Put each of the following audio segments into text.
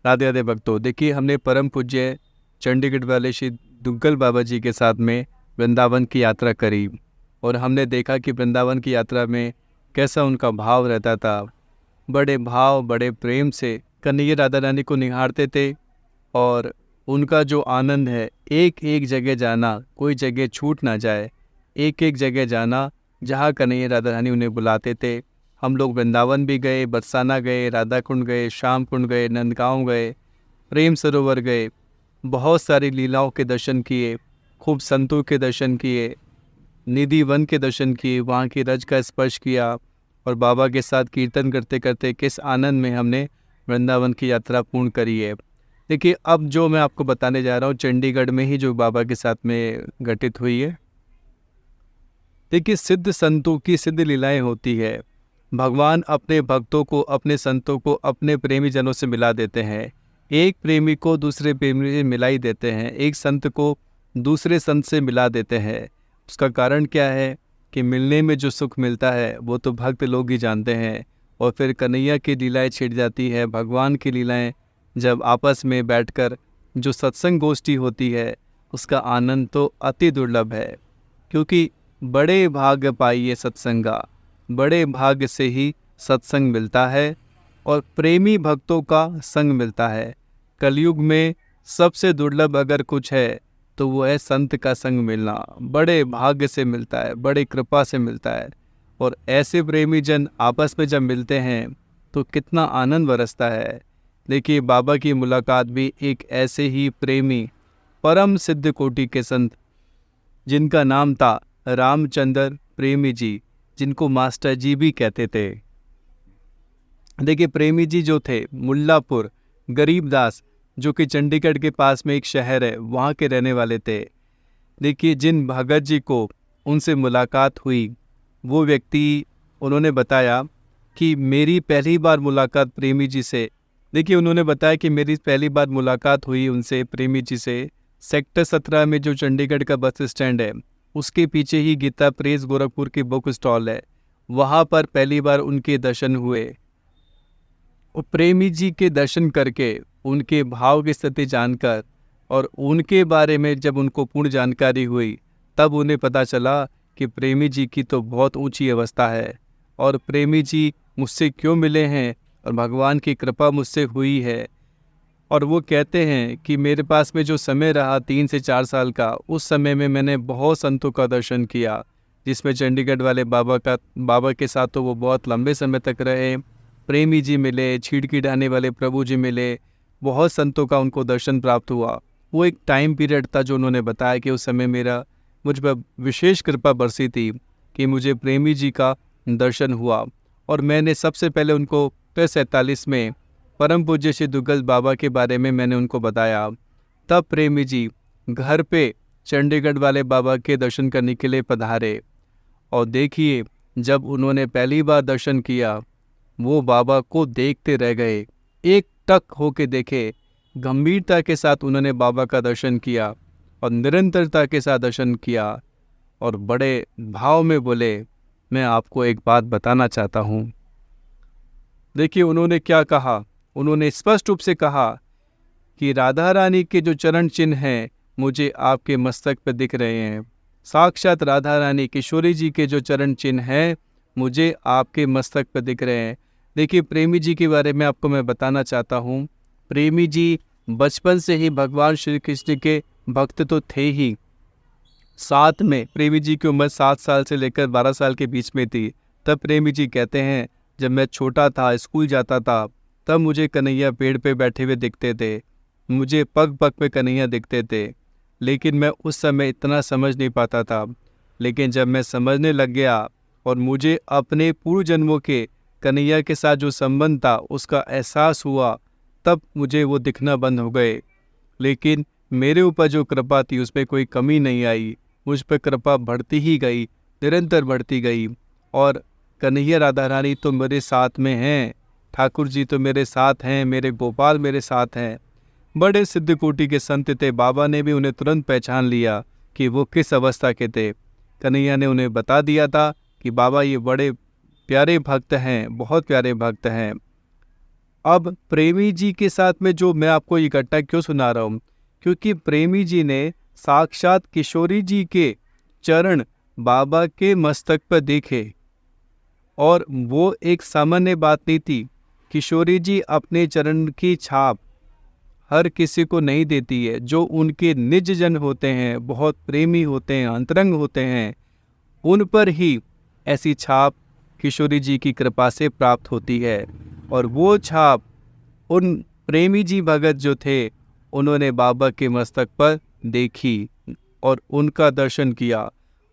राधे राधे भक्तों। देखिए, हमने परम पूज्य चंडीगढ़ वाले श्री दुग्गल बाबा जी के साथ में वृंदावन की यात्रा करी और हमने देखा कि वृंदावन की यात्रा में कैसा उनका भाव रहता था। बड़े भाव बड़े प्रेम से कन्हैया राधा रानी को निहारते थे और उनका जो आनंद है, एक एक जगह जाना, कोई जगह छूट ना जाए, एक एक जगह जाना जहाँ कन्हैया राधा रानी उन्हें बुलाते थे। हम लोग वृंदावन भी गए, बरसाना गए, राधा कुंड गए, श्याम कुंड गए, नंदगांव गए, प्रेम सरोवर गए, बहुत सारी लीलाओं के दर्शन किए, खूब संतों के दर्शन किए, निधि वन के दर्शन किए, वहाँ की रज का स्पर्श किया और बाबा के साथ कीर्तन करते करते किस आनंद में हमने वृंदावन की यात्रा पूर्ण करी है। देखिए, अब जो मैं आपको बताने जा रहा हूँ चंडीगढ़ में ही जो बाबा के साथ में घटित हुई है। देखिए, सिद्ध संतों की सिद्ध लीलाएं होती है। भगवान अपने भक्तों को, अपने संतों को अपने प्रेमी जनों से मिला देते हैं। एक प्रेमी को दूसरे प्रेमी से मिला ही देते हैं, एक संत को दूसरे संत से मिला देते हैं। उसका कारण क्या है कि मिलने में जो सुख मिलता है वो तो भक्त लोग ही जानते हैं। और फिर कन्हैया की लीलाएं छिड़ जाती है, भगवान की लीलाएं जब आपस में बैठकर जो सत्संग गोष्ठी होती है उसका आनंद तो अति दुर्लभ है। क्योंकि बड़े भाग्य पाइए सत्संगा, बड़े भाग्य से ही सत्संग मिलता है और प्रेमी भक्तों का संग मिलता है। कलयुग में सबसे दुर्लभ अगर कुछ है तो वो है संत का संग मिलना। बड़े भाग्य से मिलता है, बड़े कृपा से मिलता है। और ऐसे प्रेमी जन आपस में जब मिलते हैं तो कितना आनंद बरसता है। देखिए, बाबा की मुलाकात भी एक ऐसे ही प्रेमी परम सिद्ध कोटि के संत जिनका नाम था रामचंद्र प्रेमी जी, जिनको मास्टर जी भी कहते थे। देखिए, प्रेमी जी जो थे मुल्लापुर गरीबदास, जो कि चंडीगढ़ के पास में एक शहर है, वहाँ के रहने वाले थे। देखिए, जिन भगत जी को उनसे मुलाकात हुई वो व्यक्ति, उन्होंने बताया कि मेरी पहली बार मुलाकात प्रेमी जी से, देखिए उन्होंने बताया कि मेरी पहली बार मुलाकात हुई उनसे, प्रेमी जी से, सेक्टर 17 में जो चंडीगढ़ का बस स्टैंड है उसके पीछे ही गीता प्रेस गोरखपुर की बुक स्टॉल है, वहाँ पर पहली बार उनके दर्शन हुए। और प्रेमी जी के दर्शन करके, उनके भाव की स्थिति जानकर और उनके बारे में जब उनको पूर्ण जानकारी हुई, तब उन्हें पता चला कि प्रेमी जी की तो बहुत ऊंची अवस्था है और प्रेमी जी मुझसे क्यों मिले हैं और भगवान की कृपा मुझसे हुई है। और वो कहते हैं कि मेरे पास में जो समय रहा 3 से 4 साल का, उस समय में मैंने बहुत संतों का दर्शन किया, जिसमें चंडीगढ़ वाले बाबा के साथ तो वो बहुत लंबे समय तक रहे। प्रेमी जी मिले, छीड़की डालने वाले प्रभु जी मिले, बहुत संतों का उनको दर्शन प्राप्त हुआ। वो एक टाइम पीरियड था जो उन्होंने बताया कि उस समय मुझ पर विशेष कृपा बरसी थी कि मुझे प्रेमी जी का दर्शन हुआ। और मैंने सबसे पहले उनको 47 में परम पूज्य श्री दुग्गल बाबा के बारे में मैंने उनको बताया। तब प्रेमी जी घर पे चंडीगढ़ वाले बाबा के दर्शन करने के लिए पधारे। और देखिए, जब उन्होंने पहली बार दर्शन किया, वो बाबा को देखते रह गए, एक टक होके देखे। गंभीरता के साथ उन्होंने बाबा का दर्शन किया और निरंतरता के साथ दर्शन किया और बड़े भाव में बोले, मैं आपको एक बात बताना चाहता हूँ। देखिए, उन्होंने क्या कहा, उन्होंने स्पष्ट रूप से कहा कि राधा रानी के जो चरण चिन्ह हैं मुझे आपके मस्तक पर दिख रहे हैं। साक्षात राधा रानी किशोरी जी के जो चरण चिन्ह हैं मुझे आपके मस्तक पर दिख रहे हैं। देखिए, प्रेमी जी के बारे में आपको मैं बताना चाहता हूँ। प्रेमी जी बचपन से ही भगवान श्री कृष्ण के भक्त तो थे ही, साथ में प्रेमी जी की उम्र 7 साल से लेकर 12 साल के बीच में थी। तब प्रेमी जी कहते हैं, जब मैं छोटा था, स्कूल जाता था, तब मुझे कन्हैया पेड़ पे बैठे हुए दिखते थे, मुझे पग पग पे कन्हैया दिखते थे, लेकिन मैं उस समय इतना समझ नहीं पाता था। लेकिन जब मैं समझने लग गया और मुझे अपने पूर्व जन्मों के कन्हैया के साथ जो संबंध था उसका एहसास हुआ, तब मुझे वो दिखना बंद हो गए। लेकिन मेरे ऊपर जो कृपा थी उसमें कोई कमी नहीं आई, मुझ पर कृपा बढ़ती ही गई, निरंतर बढ़ती गई। और कन्हैया राधा रानी तो मेरे साथ में हैं, ठाकुर जी तो मेरे साथ हैं, मेरे गोपाल मेरे साथ हैं। बड़े सिद्ध कोटि के संत थे, बाबा ने भी उन्हें तुरंत पहचान लिया कि वो किस अवस्था के थे। कन्हैया ने उन्हें बता दिया था कि बाबा ये बड़े प्यारे भक्त हैं, बहुत प्यारे भक्त हैं। अब प्रेमी जी के साथ में जो मैं आपको ये घटना क्यों सुना रहा हूँ, क्योंकि प्रेमी जी ने साक्षात किशोरी जी के चरण बाबा के मस्तक पर देखे और वो एक सामान्य बात नहीं थी। किशोरी जी अपने चरण की छाप हर किसी को नहीं देती है। जो उनके निज जन होते हैं, बहुत प्रेमी होते हैं, अंतरंग होते हैं, उन पर ही ऐसी छाप किशोरी जी की कृपा से प्राप्त होती है। और वो छाप उन प्रेमी जी भगत जो थे, उन्होंने बाबा के मस्तक पर देखी और उनका दर्शन किया।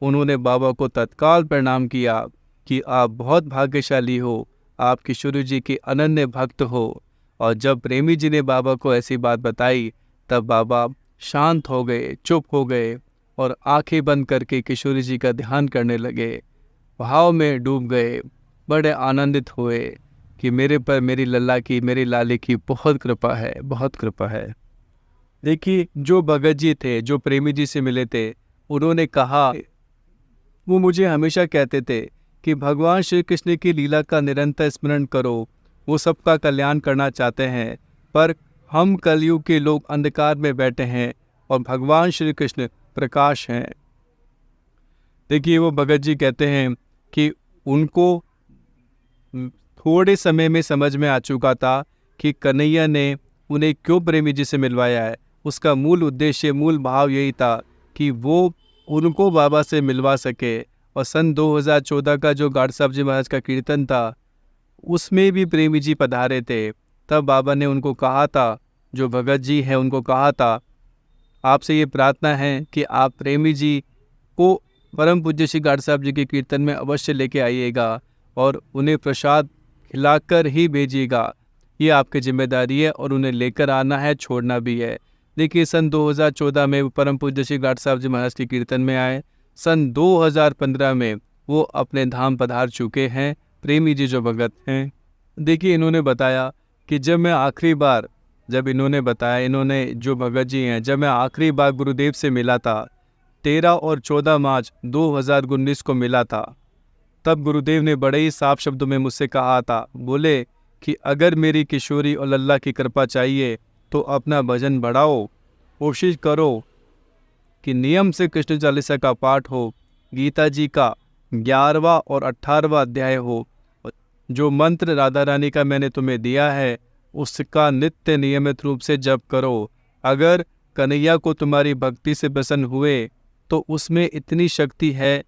उन्होंने बाबा को तत्काल प्रणाम किया कि आप बहुत भाग्यशाली हो, आप किशोरी जी के अनन्य भक्त हो। और जब प्रेमी जी ने बाबा को ऐसी बात बताई, तब बाबा शांत हो गए, चुप हो गए और आंखें बंद करके किशोरी जी का ध्यान करने लगे, भाव में डूब गए, बड़े आनंदित हुए कि मेरे पर मेरी लल्ला की, मेरी लाली की बहुत कृपा है, बहुत कृपा है। देखिए, जो भगत जी थे, जो प्रेमी जी से मिले थे, उन्होंने कहा, वो मुझे हमेशा कहते थे कि भगवान श्री कृष्ण की लीला का निरंतर स्मरण करो, वो सबका कल्याण करना चाहते हैं, पर हम कलयुग के लोग अंधकार में बैठे हैं और भगवान श्री कृष्ण प्रकाश हैं। देखिए, वो भगत जी कहते हैं कि उनको थोड़े समय में समझ में आ चुका था कि कन्हैया ने उन्हें क्यों प्रेमी जी से मिलवाया है। उसका मूल उद्देश्य, मूल भाव यही था कि वो उनको बाबा से मिलवा सके। और सन 2014 का जो गाड साहब जी महाराज का कीर्तन था, उसमें भी प्रेमी जी पधारे थे। तब बाबा ने उनको कहा था, जो भगत जी हैं उनको कहा था, आपसे ये प्रार्थना है कि आप प्रेमी जी को परम पूज्य श्री गाड साहब जी के कीर्तन में अवश्य लेके आइएगा और उन्हें प्रसाद खिलाकर ही भेजिएगा। ये आपकी जिम्मेदारी है और उन्हें लेकर आना है, छोड़ना भी है। देखिए, सन 2014 में परम पूज्य श्री गाड साहब जी महाराज के कीर्तन में आए। सन 2015 में वो अपने धाम पधार चुके हैं, प्रेमी जी जो भगत हैं। देखिए, इन्होंने बताया कि जब मैं आखिरी बार, जब इन्होंने बताया, इन्होंने जो भगत जी हैं, जब मैं आखिरी बार गुरुदेव से मिला था, 13 और 14 मार्च 2019 को मिला था, तब गुरुदेव ने बड़े ही साफ शब्दों में मुझसे कहा था, बोले कि अगर मेरी किशोरी और लल्ला की कृपा चाहिए तो अपना भजन बढ़ाओ, कोशिश करो कि नियम से कृष्ण चालीसा का पाठ हो, गीता जी का 11वां और 18वां अध्याय हो, जो मंत्र राधा रानी का मैंने तुम्हें दिया है उसका नित्य नियमित रूप से जप करो। अगर कन्हैया को तुम्हारी भक्ति से प्रसन्न हुए तो उसमें इतनी शक्ति है।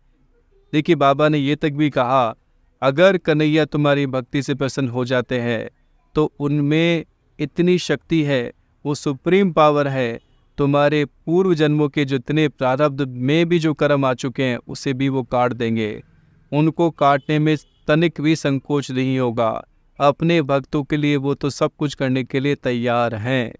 देखिए, बाबा ने ये तक भी कहा, अगर कन्हैया तुम्हारी भक्ति से प्रसन्न हो जाते हैं तो उनमें इतनी शक्ति है, वो सुप्रीम पावर है, तुम्हारे पूर्व जन्मों के जितने प्रारब्ध में भी जो कर्म आ चुके हैं उसे भी वो काट देंगे। उनको काटने में तनिक भी संकोच नहीं होगा। अपने भक्तों के लिए वो तो सब कुछ करने के लिए तैयार हैं,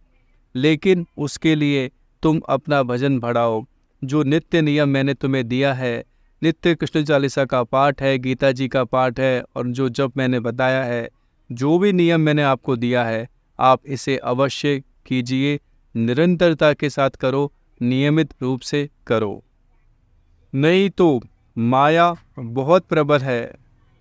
लेकिन उसके लिए तुम अपना भजन बढ़ाओ। जो नित्य नियम मैंने तुम्हें दिया है, नित्य कृष्ण चालीसा का पाठ है, गीता जी का पाठ है, और जो जप मैंने बताया है, जो भी नियम मैंने आपको दिया है, आप इसे अवश्य कीजिए, निरंतरता के साथ करो, नियमित रूप से करो। नहीं तो माया बहुत प्रबल है,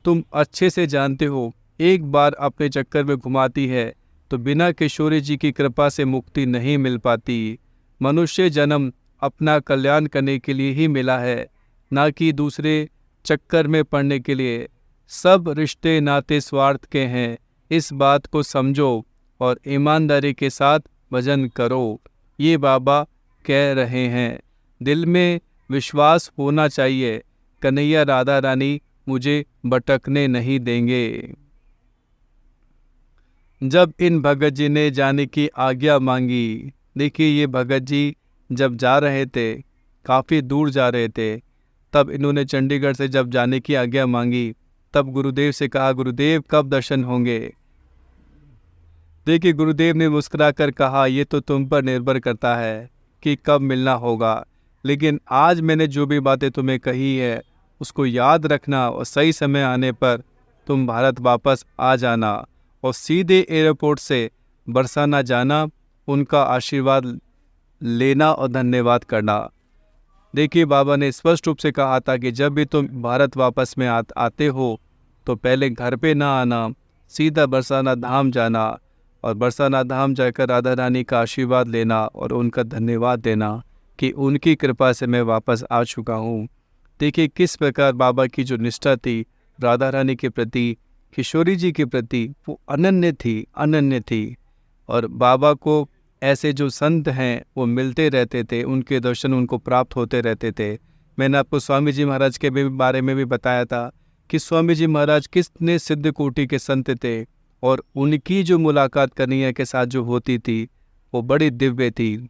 तुम अच्छे से जानते हो। एक बार अपने चक्कर में घुमाती है तो बिना किशोरी जी की कृपा से मुक्ति नहीं मिल पाती। मनुष्य जन्म अपना कल्याण करने के लिए ही मिला है, ना कि दूसरे चक्कर में पड़ने के लिए। सब रिश्ते नाते स्वार्थ के हैं, इस बात को समझो और ईमानदारी के साथ भजन करो, ये बाबा कह रहे हैं। दिल में विश्वास होना चाहिए, कन्हैया राधा रानी मुझे भटकने नहीं देंगे। जब इन भगत जी ने जाने की आज्ञा मांगी, देखिए, ये भगत जी जब जा रहे थे, काफ़ी दूर जा रहे थे, तब इन्होंने चंडीगढ़ से जब जाने की आज्ञा मांगी, तब गुरुदेव से कहा, गुरुदेव कब दर्शन होंगे। देखिए, गुरुदेव ने मुस्कुराकर कहा, ये तो तुम पर निर्भर करता है कि कब मिलना होगा, लेकिन आज मैंने जो भी बातें तुम्हें कही है उसको याद रखना और सही समय आने पर तुम भारत वापस आ जाना और सीधे एयरपोर्ट से बरसाना जाना, उनका आशीर्वाद लेना और धन्यवाद करना। देखिए, बाबा ने स्पष्ट रूप से कहा था कि जब भी तुम भारत वापस में आते हो तो पहले घर पे ना आना, सीधा बरसाना धाम जाना। और बरसाना धाम जाकर राधा रानी का आशीर्वाद लेना और उनका धन्यवाद देना कि उनकी कृपा से मैं वापस आ चुका हूँ। देखिए किस प्रकार बाबा की जो निष्ठा थी राधा रानी के प्रति, किशोरी जी के प्रति, वो अनन्य थी। और बाबा को ऐसे जो संत हैं वो मिलते रहते थे, उनके दर्शन उनको प्राप्त होते रहते थे। मैंने आपको स्वामी जी महाराज के बारे में भी बताया था कि स्वामी जी महाराज कितने सिद्ध कोटि के संत थे और उनकी जो मुलाकात कन्हैया के साथ जो होती थी वो बड़ी दिव्य थी।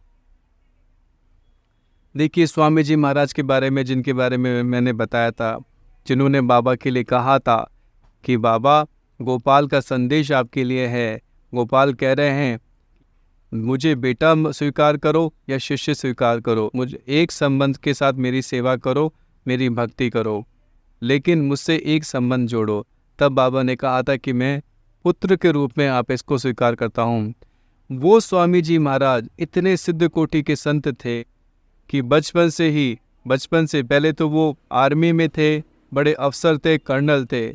देखिए स्वामी जी महाराज के बारे में, जिनके बारे में मैंने बताया था, जिन्होंने बाबा के लिए कहा था कि बाबा गोपाल का संदेश आपके लिए है। गोपाल कह रहे हैं मुझे बेटा स्वीकार करो या शिष्य स्वीकार करो, मुझे एक संबंध के साथ मेरी सेवा करो, मेरी भक्ति करो, लेकिन मुझसे एक संबंध जोड़ो। तब बाबा ने कहा था कि मैं पुत्र के रूप में आप इसको स्वीकार करता हूँ। वो स्वामी जी महाराज इतने सिद्ध कोटि के संत थे कि बचपन से पहले तो वो आर्मी में थे, बड़े अफसर थे, कर्नल थे,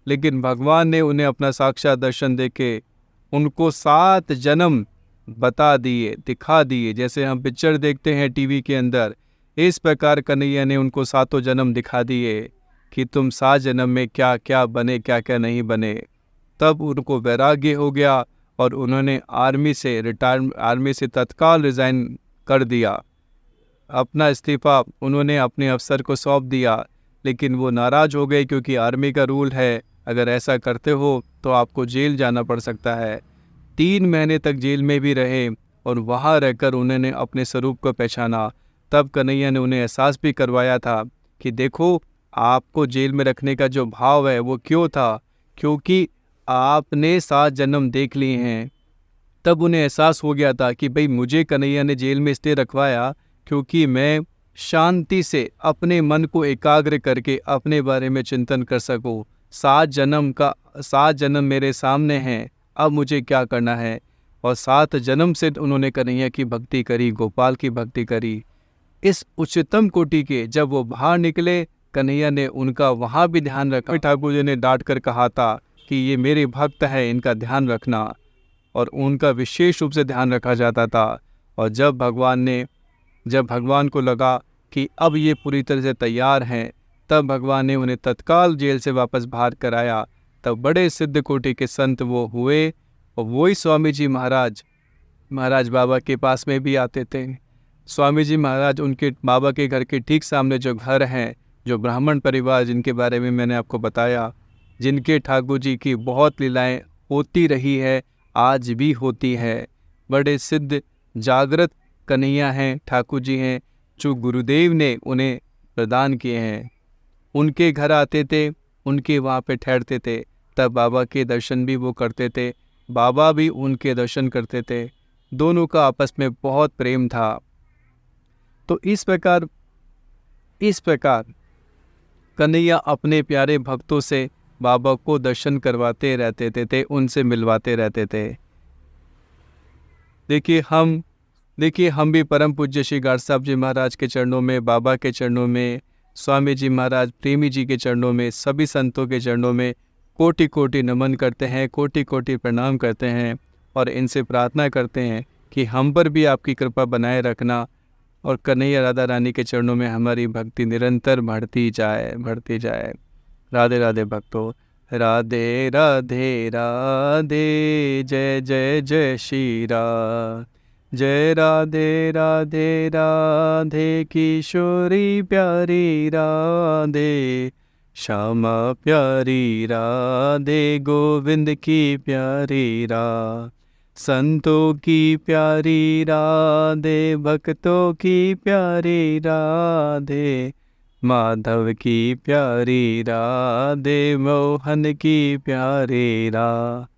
लेकिन भगवान ने उन्हें अपना साक्षात दर्शन देके उनको 7 जन्म बता दिए, दिखा दिए। जैसे हम पिक्चर देखते हैं टीवी के अंदर, इस प्रकार कन्हैया ने उनको 7 जन्म दिखा दिए कि तुम 7 जन्म में क्या क्या बने, क्या क्या नहीं बने। तब उनको वैराग्य हो गया और उन्होंने आर्मी से तत्काल रिज़ाइन कर दिया। अपना इस्तीफ़ा उन्होंने अपने अफसर को सौंप दिया, लेकिन वो नाराज़ हो गए क्योंकि आर्मी का रूल है, अगर ऐसा करते हो तो आपको जेल जाना पड़ सकता है। 3 महीने तक जेल में भी रहे और वहाँ रहकर उन्होंने अपने स्वरूप को पहचाना। तब कन्हैया ने उन्हें एहसास भी करवाया था कि देखो आपको जेल में रखने का जो भाव है वो क्यों था, क्योंकि आपने 7 जन्म देख लिए हैं। तब उन्हें एहसास हो गया था कि भाई मुझे कन्हैया ने जेल में इसलिए रखवाया क्योंकि मैं शांति से अपने मन को एकाग्र करके अपने बारे में चिंतन कर सकूं। 7 जन्म मेरे सामने हैं, अब मुझे क्या करना है। और 7 जन्म से उन्होंने कन्हैया की भक्ति करी, गोपाल की भक्ति करी। इस उच्चतम कोटि के जब वो बाहर निकले, कन्हैया ने उनका वहाँ भी ध्यान रखा। ठाकुर जी ने डांट कर कहा था कि ये मेरे भक्त है, इनका ध्यान रखना, और उनका विशेष रूप से ध्यान रखा जाता था। और जब भगवान को लगा कि अब ये पूरी तरह से तैयार हैं, तब भगवान ने उन्हें तत्काल जेल से वापस बाहर कराया। तब बड़े सिद्ध कोटि के संत वो हुए। और वही स्वामी जी महाराज बाबा के पास में भी आते थे। स्वामी जी महाराज उनके बाबा के घर के ठीक सामने जो घर हैं, जो ब्राह्मण परिवार जिनके बारे में मैंने आपको बताया, जिनके ठाकुर जी की बहुत लीलाएं होती रही है, आज भी होती है। बड़े सिद्ध जागृत कन्हैया हैं, ठाकुर जी हैं, जो गुरुदेव ने उन्हें प्रदान किए हैं। उनके घर आते थे, उनके वहाँ पे ठहरते थे, तब बाबा के दर्शन भी वो करते थे, बाबा भी उनके दर्शन करते थे। दोनों का आपस में बहुत प्रेम था। तो इस प्रकार कन्हैया अपने प्यारे भक्तों से बाबा को दर्शन करवाते रहते थे, उनसे मिलवाते रहते थे। देखिए हम भी परम पूज्य श्री गाड साहब जी महाराज के चरणों में, बाबा के चरणों में, स्वामी जी महाराज प्रेमी जी के चरणों में, सभी संतों के चरणों में कोटि कोटि नमन करते हैं, कोटि कोटि प्रणाम करते हैं और इनसे प्रार्थना करते हैं कि हम पर भी आपकी कृपा बनाए रखना और कन्हैया राधा रानी के चरणों में हमारी भक्ति निरंतर बढ़ती जाए। राधे राधे भक्तों, राधे राधे राधे, जय जय जय श्री राधे, जय राधे राधे राधे, किशोरी प्यारी राधे, श्यामा प्यारी राधे, गोविंद की प्यारी राधे, संतों की प्यारी राधे, भक्तों की प्यारी राधे, माधव की प्यारी राधे, मोहन की प्यारी राधे।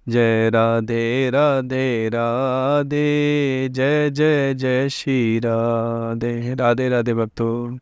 जय राधे राधे राधे, जय जय जय श्री राधे। राधे राधे भक्तों।